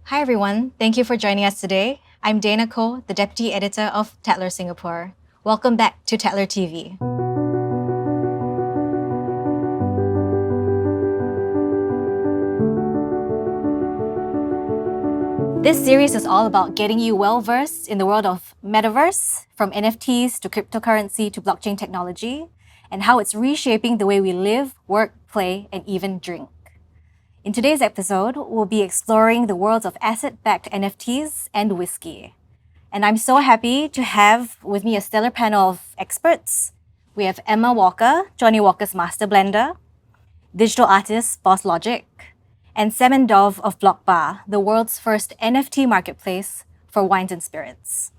Hi everyone, thank you for joining us today. I'm Dana Koh, the Deputy Editor of Tatler Singapore. Welcome back to Tatler TV. This series is all about getting you well-versed in the world of Metaverse, from NFTs to cryptocurrency to blockchain technology, and how it's reshaping the way we live, work, play, and even drink. In today's episode, we'll be exploring the worlds of asset-backed NFTs and whiskey. And I'm so happy to have with me a stellar panel of experts. We have Emma Walker, Johnnie Walker's master blender, digital artist Bosslogic, and Sam Dove of BlockBar, the world's first NFT marketplace for wines and spirits.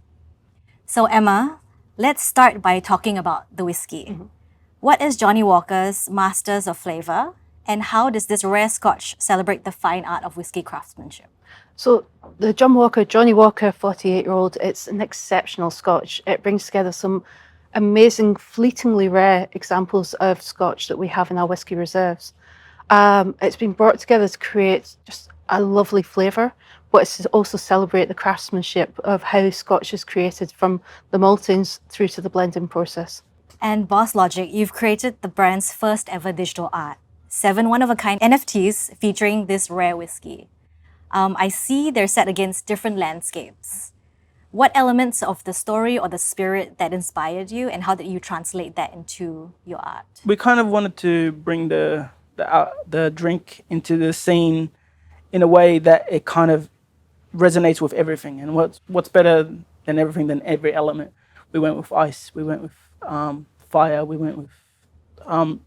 So Emma, let's start by talking about the whiskey. What is Johnnie Walker's Masters of Flavor, and how does this rare scotch celebrate the fine art of whiskey craftsmanship? So the Johnnie Walker 48-year-old, it's an exceptional scotch. It brings together some amazing, fleetingly rare examples of scotch that we have in our whiskey reserves. It's been brought together to create just a lovely flavour, but it's to also celebrate the craftsmanship of how scotch is created from the maltings through to the blending process. And Bosslogic, you've created the brand's first ever digital art, 7 one-of-a-kind NFTs featuring this rare whiskey. I see they're set against different landscapes. What elements of the story or the spirit that inspired you, and how did you translate that into your art? We kind of wanted to bring the drink into the scene in a way that it kind of resonates with everything. And what's better than everything than every element? We went with ice. We went with fire. We went with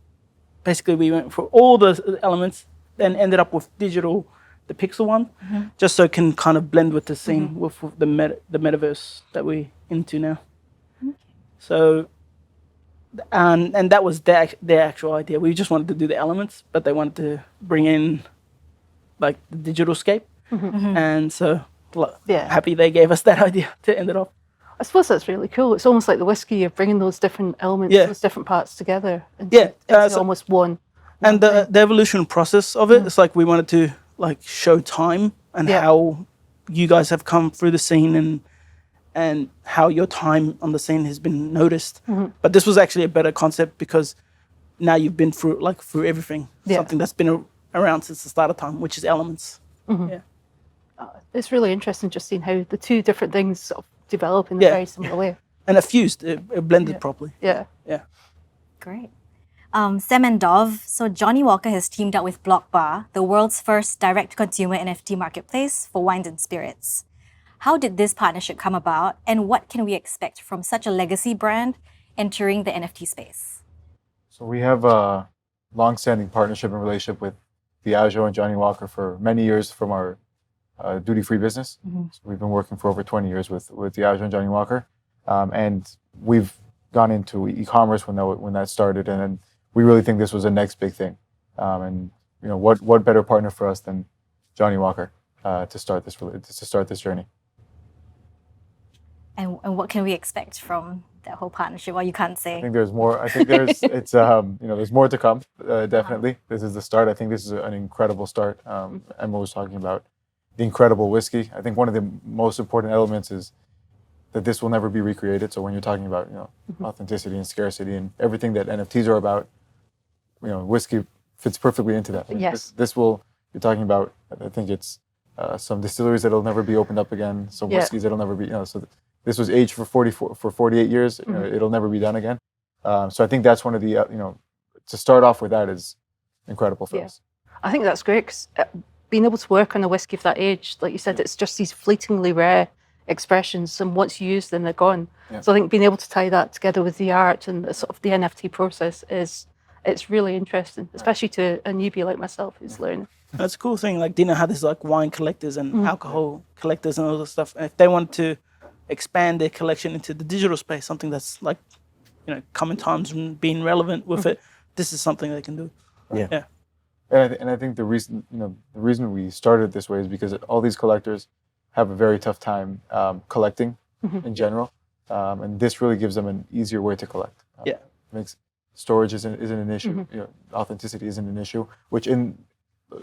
basically we went for all the elements, and ended up with digital, the pixel one, just so it can kind of blend with the scene with the metaverse that we're into now. So. And that was their actual idea. We just wanted to do the elements, but they wanted to bring in like the digital scape. And so happy they gave us that idea to end it off. I suppose that's really cool. It's almost like the whiskey, you're bringing those different elements, those different parts together into almost one. And the evolution process of it, it's like we wanted to like show time and how you guys have come through the scene and how your time on the scene has been noticed. But this was actually a better concept because now you've been through everything, something that's been around since the start of time, which is elements. It's really interesting just seeing how the two different things sort of develop in a very similar way. And it fused, it blended properly. Yeah. Great. Sam Dove, so Johnnie Walker has teamed up with BlockBar, the world's first direct-to-consumer NFT marketplace for wines and spirits. How did this partnership come about, and what can we expect from such a legacy brand entering the NFT space? So we have a long-standing partnership and relationship with Diageo and Johnnie Walker for many years from our duty-free business. So we've been working for over 20 years with Diageo and Johnnie Walker, and we've gone into e-commerce when that started, and then we really think this was the next big thing. And you know, what better partner for us than Johnnie Walker to start this journey. And what can we expect from that whole partnership? Well, you can't say. I think there's more. I think there's there's more to come. Definitely, this is the start. I think this is an incredible start. Emma was talking about the incredible whiskey. I think one of the most important elements is that this will never be recreated. So when you're talking about authenticity and scarcity and everything that NFTs are about, whiskey fits perfectly into that. Yes. This will. You're talking about. I think it's some distilleries that'll never be opened up again. Some whiskeys that'll never be. So. This was aged for 48 years. It'll never be done again. So I think that's one of the, to start off with that is incredible for us. I think that's great because being able to work on a whiskey of that age, like you said, it's just these fleetingly rare expressions, and once you use them, they're gone. So I think being able to tie that together with the art and the sort of the NFT process it's really interesting, especially to a newbie like myself who's learning. That's a cool thing. Like Dina had this like wine collectors and alcohol collectors and all this stuff. And if they want to expand their collection into the digital space, something that's like, coming times and being relevant with it, this is something they can do. Yeah. And I think the reason we started this way is because all these collectors have a very tough time collecting in general, and this really gives them an easier way to collect. Makes storage isn't an issue. Authenticity isn't an issue, which in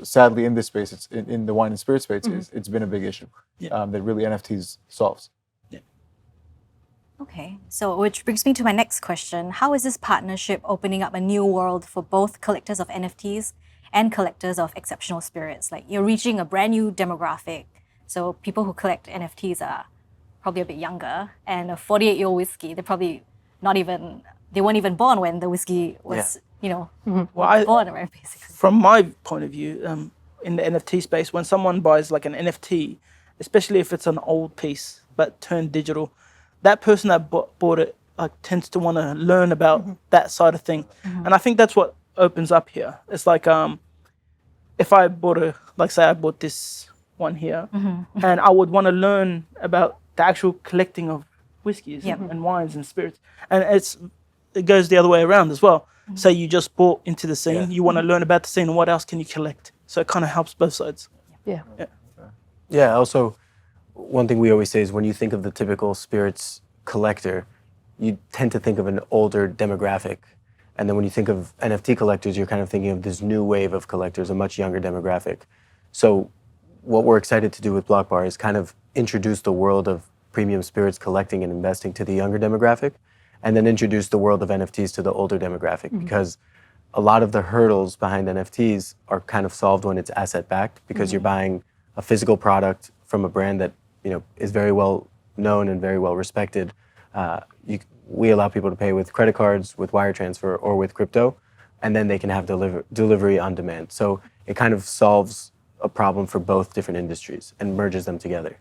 sadly, in this space, it's in the wine and spirit space, it's been a big issue that really NFTs solves. Okay, so which brings me to my next question. How is this partnership opening up a new world for both collectors of NFTs and collectors of exceptional spirits? Like, you're reaching a brand new demographic. So people who collect NFTs are probably a bit younger, and a 48-year-old whiskey, they weren't even born when the whiskey was, born, right, basically. From my point of view, in the NFT space, when someone buys like an NFT, especially if it's an old piece but turned digital, that person that bought it tends to want to learn about that side of thing. And I think that's what opens up here. It's like if I bought say I bought this one here, and I would want to learn about the actual collecting of whiskeys and wines and spirits. And it goes the other way around as well. So you just bought into the scene, you want to learn about the scene, and what else can you collect? So it kind of helps both sides. Yeah, also, one thing we always say is when you think of the typical spirits collector, you tend to think of an older demographic. And then when you think of NFT collectors, you're kind of thinking of this new wave of collectors, a much younger demographic. So what we're excited to do with BlockBar is kind of introduce the world of premium spirits collecting and investing to the younger demographic, and then introduce the world of NFTs to the older demographic, because a lot of the hurdles behind NFTs are kind of solved when it's asset backed, because you're buying a physical product from a brand that is very well known and very well respected. We allow people to pay with credit cards, with wire transfer, or with crypto, and then they can have delivery on demand. So it kind of solves a problem for both different industries and merges them together.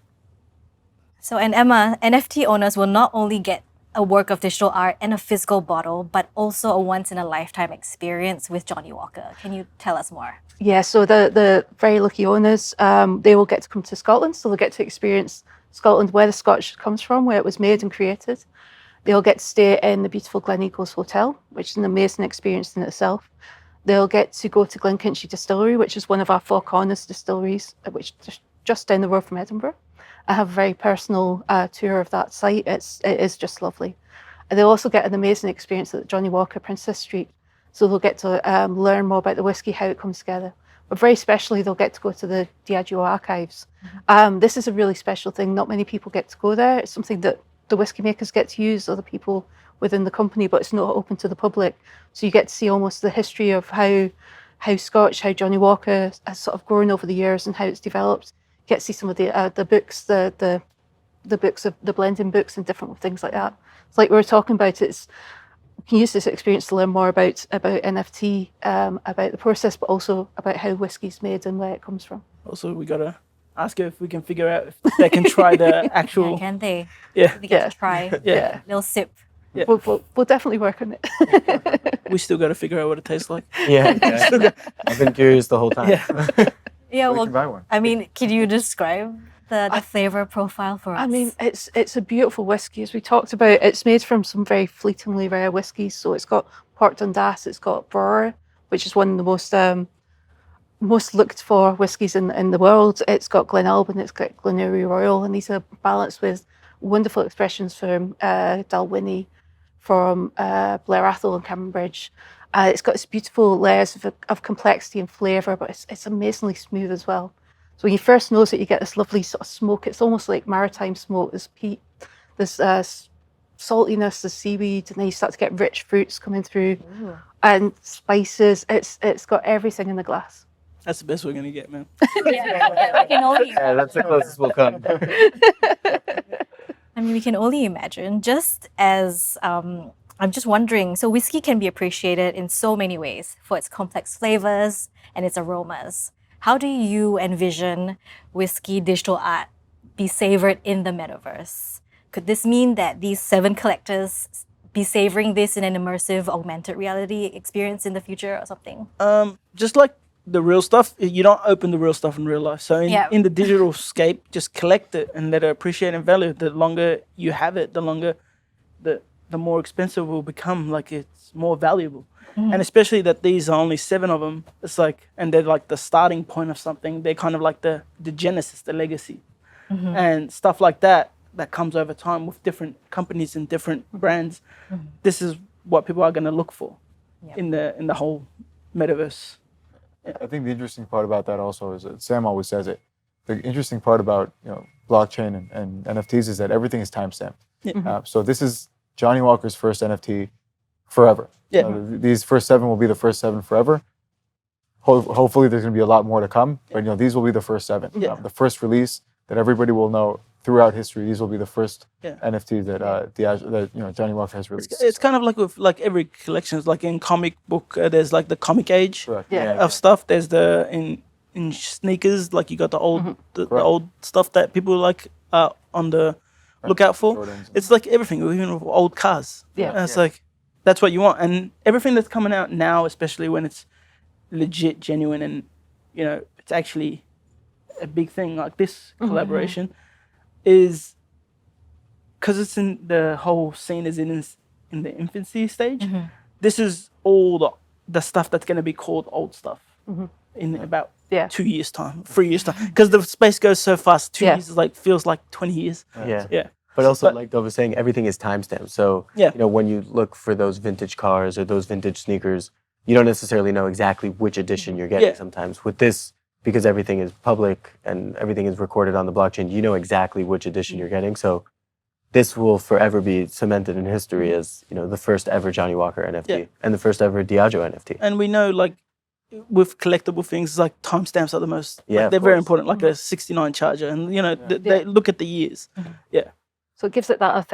So, and Emma, NFT owners will not only get a work of digital art and a physical bottle, but also a once-in-a-lifetime experience with Johnnie Walker. Can you tell us more? Yeah, so the very lucky owners, they will get to come to Scotland, so they'll get to experience Scotland, where the Scotch comes from, where it was made and created. They'll get to stay in the beautiful Gleneagles Hotel, which is an amazing experience in itself. They'll get to go to Glenkinchie Distillery, which is one of our Four Corners distilleries, which is just down the road from Edinburgh. I have a very personal tour of that site. It is just lovely. And they'll also get an amazing experience at Johnnie Walker Princess Street. So they'll get to learn more about the whiskey, how it comes together. But very specially, they'll get to go to the Diageo archives. This is a really special thing. Not many people get to go there. It's something that the whiskey makers get to use, other people within the company, but it's not open to the public. So you get to see almost the history of how Scotch, how Johnnie Walker has sort of grown over the years and how it's developed. You get to see some of the books, the books of the blending books and different things like that. It's like we were talking about. You can use this experience to learn more about NFT, about the process, but also about how whiskey's made and where it comes from. Also, we gotta ask her if we can figure out if they can try the actual. Yeah, can they? Yeah. They get to try. Yeah. Little sip. Yeah. We'll definitely work on it. We still got to figure out what it tastes like. Yeah, I've been curious the whole time. Yeah, We can buy one. I mean, can you describe the flavor profile for us? I mean, it's a beautiful whiskey, as we talked about. It's made from some very fleetingly rare whiskies. So it's got Port Dundas, it's got Brora, which is one of the most looked for whiskies in the world. It's got Glenalbyn, it's got Glenurry Royal, and these are balanced with wonderful expressions from Dalwhinnie, from Blair Athol and Cameron Bridge. It's got this beautiful layers of complexity and flavour, but it's amazingly smooth as well. So when you first nose it, you get this lovely sort of smoke. It's almost like maritime smoke. There's peat, there's saltiness, there's seaweed, and then you start to get rich fruits coming through. Ooh. And spices. It's got everything in the glass. That's the best we're gonna get, man. I can only That's the closest we'll come. I mean, we can only imagine. Just as I'm just wondering, so whiskey can be appreciated in so many ways for its complex flavors and its aromas. How do you envision whiskey digital art be savored in the metaverse? Could this mean that these 7 collectors be savoring this in an immersive augmented reality experience in the future or something? Just like the real stuff, you don't open the real stuff in real life. So in the digital scape, just collect it and let it appreciate and value. The longer you have it, the longer the more expensive it will become. Like, it's more valuable. And especially that these are only 7 of them. It's like, and they're like the starting point of something. They're kind of like the genesis, the legacy, and stuff like that comes over time with different companies and different brands. This is what people are going to look for in the whole metaverse. I think the interesting part about that also is that Sam always says it. The interesting part about blockchain and NFTs is that everything is timestamped. Yeah. So this is Johnnie Walker's first NFT forever. Yeah. These first 7 will be the first 7 forever. Hopefully there's going to be a lot more to come, but these will be the first 7. Yeah. The first release that everybody will know throughout history. These will be the first Yeah. NFTs that Johnnie Walker has released. It's kind of like with like every collection. It's like in comic book, there's like the comic age Correct. of stuff. There's the in sneakers, like you got the old the old stuff that people like on the lookout for. Jordans. It's like everything, even with old cars. Yeah. And it's like that's what you want, and everything that's coming out now, especially when it's legit, genuine, and it's actually a big thing like this collaboration, is because it's in the whole scene is in the infancy stage. This is all the stuff that's going to be called old stuff in about 2 years time, 3 years time, because the space goes so fast. 2 years is like feels like 20 years. Yeah. But also, like Dov was saying, everything is timestamped. So, when you look for those vintage cars or those vintage sneakers, you don't necessarily know exactly which edition you're getting sometimes. With this, because everything is public and everything is recorded on the blockchain, you know exactly which edition you're getting. So this will forever be cemented in history as, the first ever Johnnie Walker NFT and the first ever Diageo NFT. And we know, like, with collectible things, like timestamps are the most, Yeah, they're of very course. important, like a 69 Charger. And, they look at the years. Yeah. So it gives it that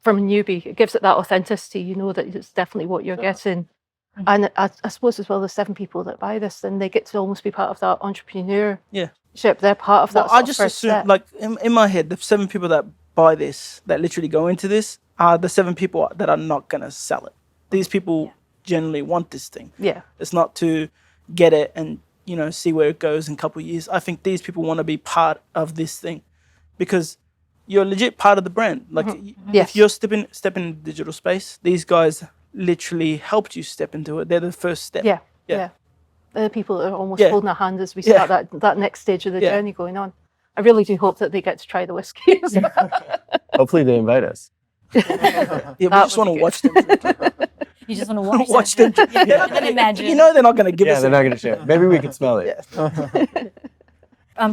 from a newbie, it gives it that authenticity. You know that it's definitely what you're getting. And I suppose as well, the 7 people that buy this, then they get to almost be part of that entrepreneurship. Yeah. They're part of that. Well, I just assume, like, in my head, the 7 people that buy this, that literally go into this, are the 7 people that are not going to sell it. These people generally want this thing. Yeah. It's not to get it and, see where it goes in a couple of years. I think these people want to be part of this thing because you're legit part of the brand. Like, if you're stepping in the digital space, these guys literally helped you step into it. They're the first step. Yeah. They're the people that are almost holding our hand as we start that next stage of the journey going on. I really do hope that they get to try the whiskey as well. Hopefully they invite us. We just want to watch them. You just want to Watch them. I can imagine. They're not going to give us they're not going to share. Maybe we can smell it.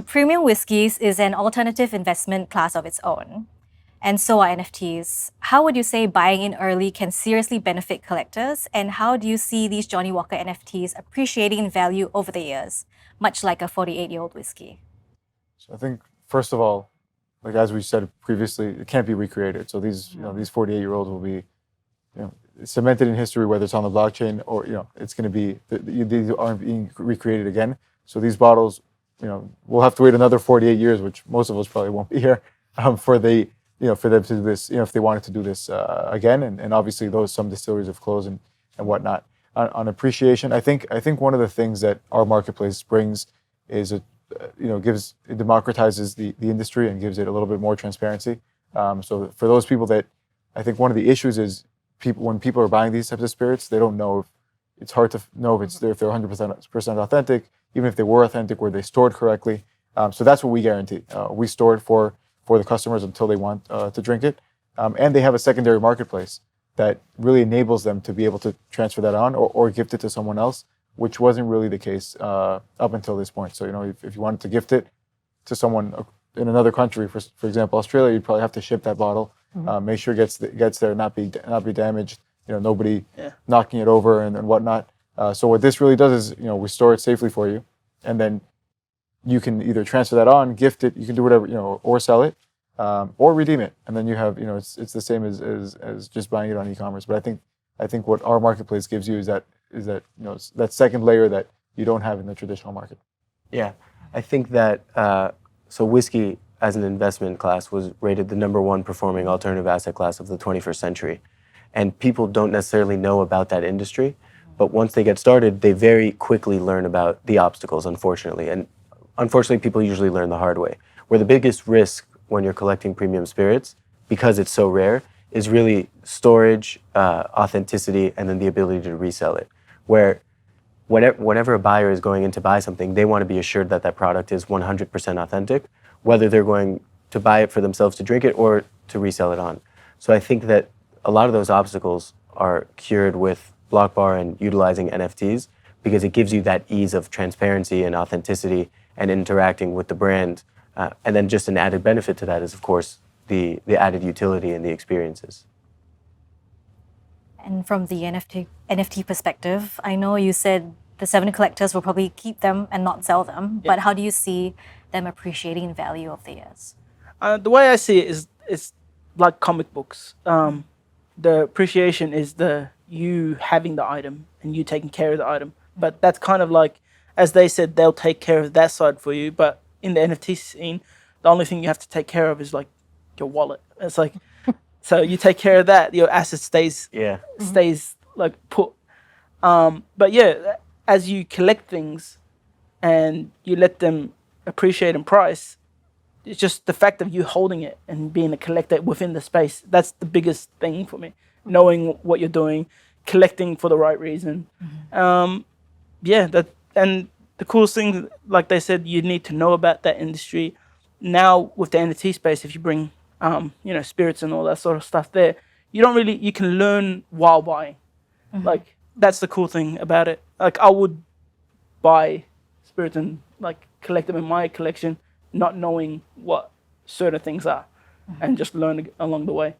Premium whiskies is an alternative investment class of its own, and so are NFTs. How would you say buying in early can seriously benefit collectors, and how do you see these Johnnie Walker NFTs appreciating in value over the years, much like a 48-year-old whiskey? So I think, first of all, like as we said previously, it can't be recreated. So these 48-year-olds will be cemented in history, whether it's on the blockchain or it's going to be these aren't being recreated again. So these bottles, we'll have to wait another 48 years, which most of us probably won't be here, for them to do this. If they wanted to do this again, and obviously some distilleries have closed and whatnot. On appreciation, I think one of the things that our marketplace brings is it democratizes the industry and gives it a little bit more transparency. So for those people that, I think one of the issues is when people are buying these types of spirits, they don't know it's hard to know if they're 100% authentic, even if they were authentic, were they stored correctly. So that's what we guarantee. We store it for the customers until they want to drink it. And they have a secondary marketplace that really enables them to be able to transfer that on or gift it to someone else, which wasn't really the case up until this point. So, if you wanted to gift it to someone in another country, for example, Australia, you'd probably have to ship that bottle, make sure it gets there, not be damaged, nobody knocking it over and whatnot. So what this really does is, we store it safely for you, and then you can either transfer that on, gift it, you can do whatever, or sell it, or redeem it, and then you have, it's the same as just buying it on e-commerce. But I think what our marketplace gives you is that that second layer that you don't have in the traditional market. Yeah, I think that so whiskey as an investment class was rated the #1 performing alternative asset class of the 21st century, and people don't necessarily know about that industry. But once they get started, they very quickly learn about the obstacles, unfortunately. And unfortunately, people usually learn the hard way. Where the biggest risk when you're collecting premium spirits, because it's so rare, is really storage, authenticity, and then the ability to resell it. Where whenever a buyer is going in to buy something, they want to be assured that that product is 100% authentic, whether they're going to buy it for themselves to drink it or to resell it on. So I think that a lot of those obstacles are cured with BlockBar and utilizing NFTs, because it gives you that ease of transparency and authenticity and interacting with the brand. And then just an added benefit to that is, of course, the added utility and the experiences. And from the NFT perspective, I know you said the 7 collectors will probably keep them and not sell them, but how do you see them appreciating in value of the years? The way I see it is it's like comic books. The appreciation is you having the item and you taking care of the item. But that's kind of like, as they said, they'll take care of that side for you. But in the NFT scene, the only thing you have to take care of is like your wallet. It's like, so you take care of that, your asset stays like put. But yeah, as you collect things and you let them appreciate in price, it's just the fact of you holding it and being a collector within the space. That's the biggest thing for me. Knowing what you're doing, collecting for the right reason. And the coolest thing, like they said, you need to know about that industry. Now with the NFT space, if you bring, spirits and all that sort of stuff there, you can learn while buying. Like, that's the cool thing about it. Like, I would buy spirits and like collect them in my collection, not knowing what certain things are, and just learn along the way.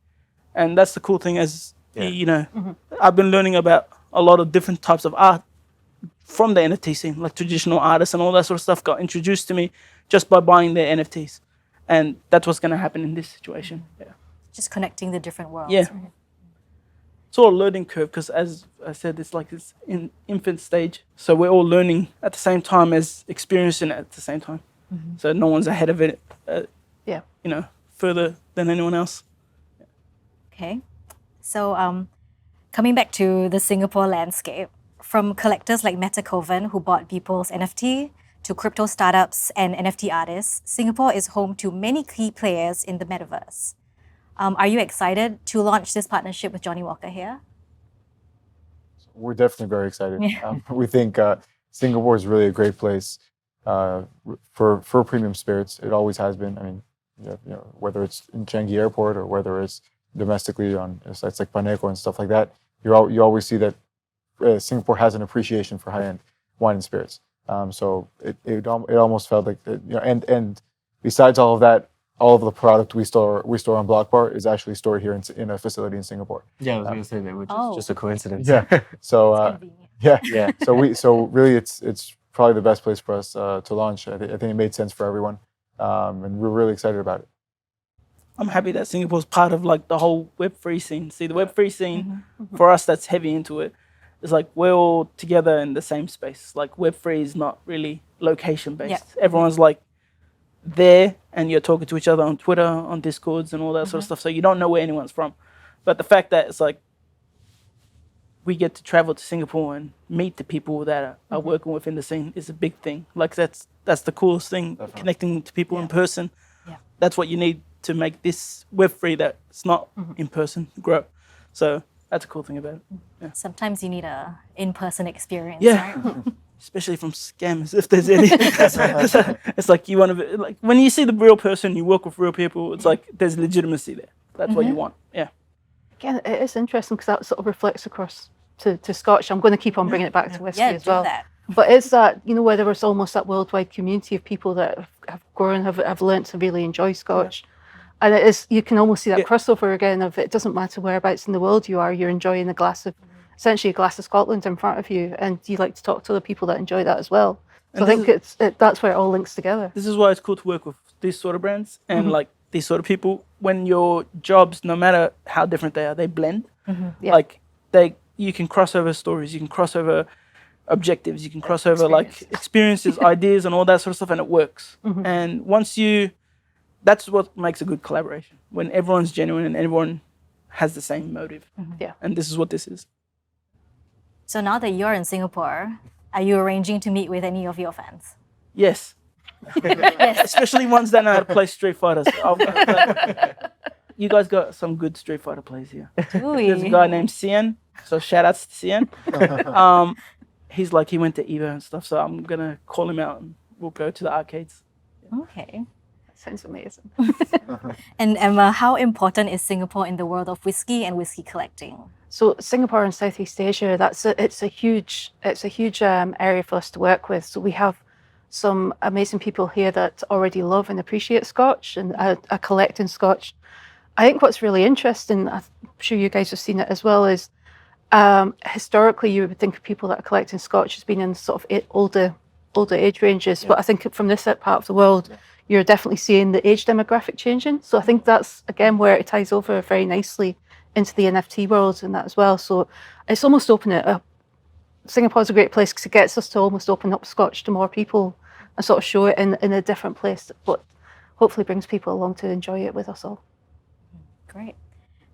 And that's the cool thing, I've been learning about a lot of different types of art from the NFT scene, like traditional artists and all that sort of stuff got introduced to me just by buying their NFTs. And that's what's going to happen in this situation. Yeah. Just connecting the different worlds. Yeah. It's all a learning curve because, as I said, it's like this in infant stage. So we're all learning at the same time as experiencing it at the same time. So no one's ahead of it, further than anyone else. Okay. So coming back to the Singapore landscape, from collectors like Meta Koh, who bought Beeple's NFT, to crypto startups and NFT artists, Singapore is home to many key players in the Metaverse. Are you excited to launch this partnership with Johnnie Walker here? We're definitely very excited. We think Singapore is really a great place for premium spirits. It always has been. I mean, whether it's in Changi Airport or whether it's domestically on sites like Paneco and stuff like that, you always see that Singapore has an appreciation for high-end wine and spirits. So it almost felt like and besides all of that, all of the product we store on BlockBar is actually stored here in a facility in Singapore. Yeah, I was going to say that, which is just a coincidence. Yeah. So yeah. So really, it's probably the best place for us to launch. I think it made sense for everyone, and we're really excited about it. I'm happy that Singapore's part of like the whole Web3 scene. See, the Web3 scene for us that's heavy into it is like we're all together in the same space. Like Web3 is not really location based. Yeah. Everyone's like there, and you're talking to each other on Twitter, on Discords, and all that sort of stuff. So you don't know where anyone's from. But the fact that it's like we get to travel to Singapore and meet the people that are working within the scene is a big thing. Like that's the coolest thing. Definitely. Connecting to people in person. Yeah. That's what you need to make this Web3 that's not in person grow. So that's a cool thing about it. Yeah. Sometimes you need a in-person experience. Yeah. Right? Especially from scams, if there's any. It's like you want to, like when you see the real person, you work with real people, it's like there's legitimacy there. That's what you want. Yeah. Again, it is interesting because that sort of reflects across to Scotch. I'm going to keep on bringing it back to whiskey as well. That. But it's that, where there was almost that worldwide community of people that have grown, have learned to really enjoy Scotch. Yeah. And it is, you can almost see that crossover again of it doesn't matter whereabouts in the world you are, you're enjoying essentially a glass of Scotland in front of you, and you like to talk to other people that enjoy that as well. So I think that's where it all links together. This is why it's cool to work with these sort of brands and like these sort of people. When your jobs, no matter how different they are, they blend. Like you can cross over stories, you can cross over objectives, you can cross over like experiences, ideas, and all that sort of stuff, and it works. And that's what makes a good collaboration, when everyone's genuine and everyone has the same motive. Yeah. And this is what this is. So now that you're in Singapore, are you arranging to meet with any of your fans? Yes. Especially ones that know how to play Street Fighters. You guys got some good Street Fighter players here. There's a guy named Cian, so shout outs to Cian. He went to Evo and stuff, so I'm going to call him out and we'll go to the arcades. Okay. Sounds amazing. And Emma, how important is Singapore in the world of whiskey and whiskey collecting? So Singapore and Southeast Asia, it's a huge area for us to work with. So we have some amazing people here that already love and appreciate Scotch and are collecting Scotch. I think what's really interesting, I'm sure you guys have seen it as well, is historically you would think of people that are collecting Scotch as being in sort of older age ranges, but I think from this part of the world, you're definitely seeing the age demographic changing. So I think that's again where it ties over very nicely into the NFT world and that as well. So it's almost opening it up. Singapore's a great place because it gets us to almost open up Scotch to more people and sort of show it in a different place, but hopefully brings people along to enjoy it with us all. Great.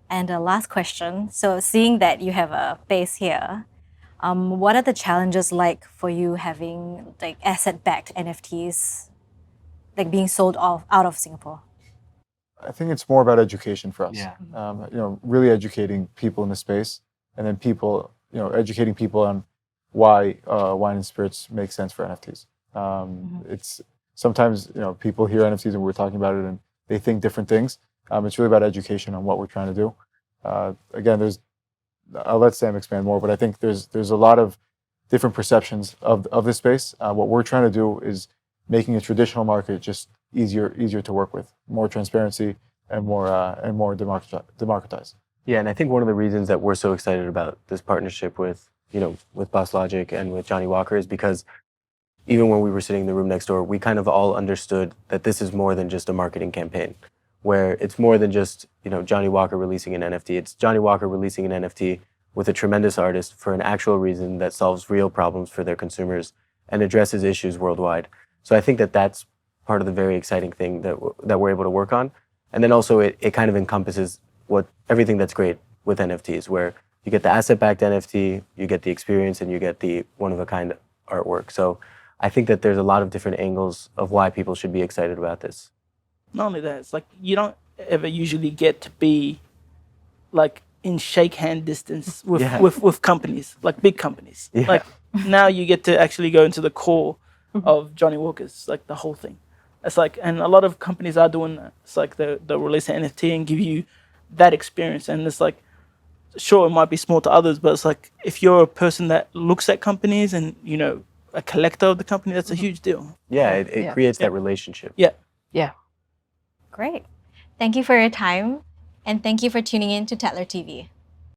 And a last question. So seeing that you have a base here, what are the challenges like for you having like asset-backed NFTs, like being sold out of Singapore? I think it's more about education for us. Yeah. Really educating people in the space, and then educating people on why wine and spirits make sense for NFTs. It's sometimes people hear NFTs and we're talking about it and they think different things. It's really about education on what we're trying to do. Again, I'll let Sam expand more, but I think there's a lot of different perceptions of this space. What we're trying to do is making a traditional market just easier to work with, more transparency and more democratized. Yeah, and I think one of the reasons that we're so excited about this partnership with Bosslogic and with Johnnie Walker is because even when we were sitting in the room next door, we kind of all understood that this is more than just a marketing campaign, where it's more than just Johnnie Walker releasing an NFT. It's Johnnie Walker releasing an NFT with a tremendous artist for an actual reason that solves real problems for their consumers and addresses issues worldwide. So I think that that's part of the very exciting thing that we're able to work on. And then also it kind of encompasses everything that's great with NFTs, where you get the asset-backed NFT, you get the experience, and you get the one-of-a-kind artwork. So I think that there's a lot of different angles of why people should be excited about this. Not only that, it's like you don't ever usually get to be like in shake hand distance with companies, like big companies. Yeah. Like now you get to actually go into the core of Johnnie Walker's, like the whole thing. It's like, and a lot of companies are doing that. It's like they'll release an NFT and give you that experience. And it's like, sure, it might be small to others, but it's like if you're a person that looks at companies and a collector of the company, that's a huge deal. Yeah, it creates that relationship. Yeah. Yeah. Great. Thank you for your time, and thank you for tuning in to Tatler TV.